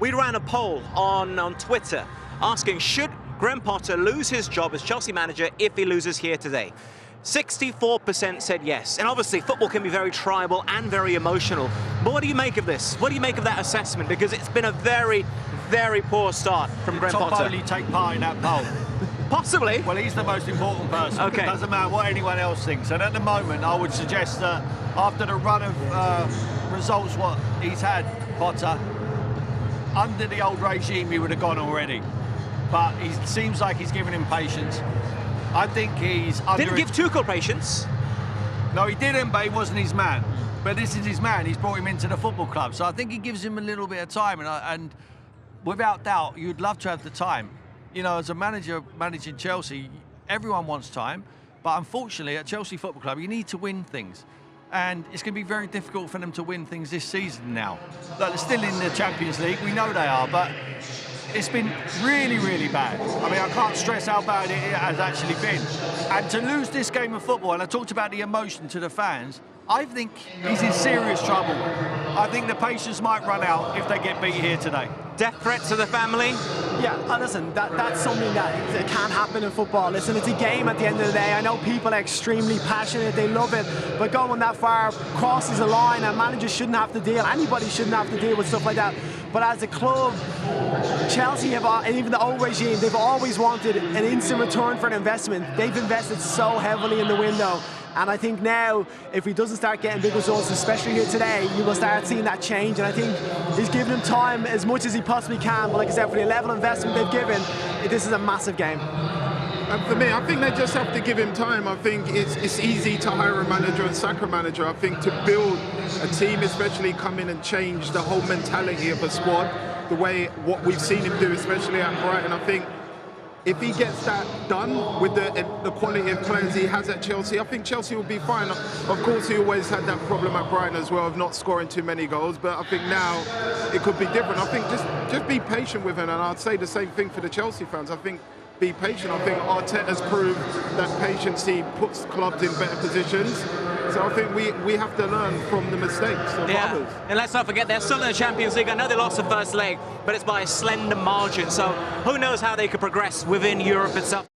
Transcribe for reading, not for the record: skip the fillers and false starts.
We ran a poll on Twitter asking, should Graham Potter lose his job as Chelsea manager if he loses here today? 64% said yes. And obviously, football can be very tribal and very emotional. But what do you make of this? What do you make of that assessment? Because it's been a very, very poor start from Graham Potter. Top only take part in that poll. Possibly. Well, he's the most important person. Okay. It doesn't matter what anyone else thinks. And at the moment, I would suggest that after the run of results what he's had, Potter, under the old regime, he would have gone already. But he seems like he's giving him patience. I think he's under... Didn't give Tuchel patience. No, he didn't, but he wasn't his man. But this is his man. He's brought him into the football club. So I think he gives him a little bit of time. And without doubt, you'd love to have the time. You know, as a manager managing Chelsea, everyone wants time. But unfortunately, at Chelsea Football Club, you need to win things. And it's going to be very difficult for them to win things this season now. They're still in the Champions League, we know they are, but it's been really, really bad. I mean, I can't stress how bad it has actually been. And to lose this game of football, and I talked about the emotion to the fans, I think he's in serious trouble. I think the patience might run out if they get beat here today. Death threat to the family? Yeah, listen, that's something that can't happen in football. Listen, it's a game at the end of the day. I know people are extremely passionate, they love it, but going that far crosses a line, and managers shouldn't have to deal, anybody shouldn't have to deal with stuff like that. But as a club, Chelsea have, and even the old regime, they've always wanted an instant return for an investment. They've invested so heavily in the window. And I think now, if he doesn't start getting big results, especially here today, you will start seeing that change. And I think he's given him time as much as he possibly can. But like I said, for the level of investment they've given, this is a massive game. And for me, I think they just have to give him time. I think it's easy to hire a manager and sack a manager. I think to build a team, especially come in and change the whole mentality of a squad, the way what we've seen him do, especially at Brighton, I think if he gets that done with the quality of players he has at Chelsea, I think Chelsea will be fine. Of course, he always had that problem at Brighton as well of not scoring too many goals, but I think now it could be different. I think just be patient with him, and I'd say the same thing for the Chelsea fans. I think be patient. I think Arteta's proved that patience, he puts clubs in better positions. So I think we have to learn from the mistakes of others. And let's not forget, they're still in the Champions League. I know they lost the first leg, but it's by a slender margin. So who knows how they could progress within Europe itself.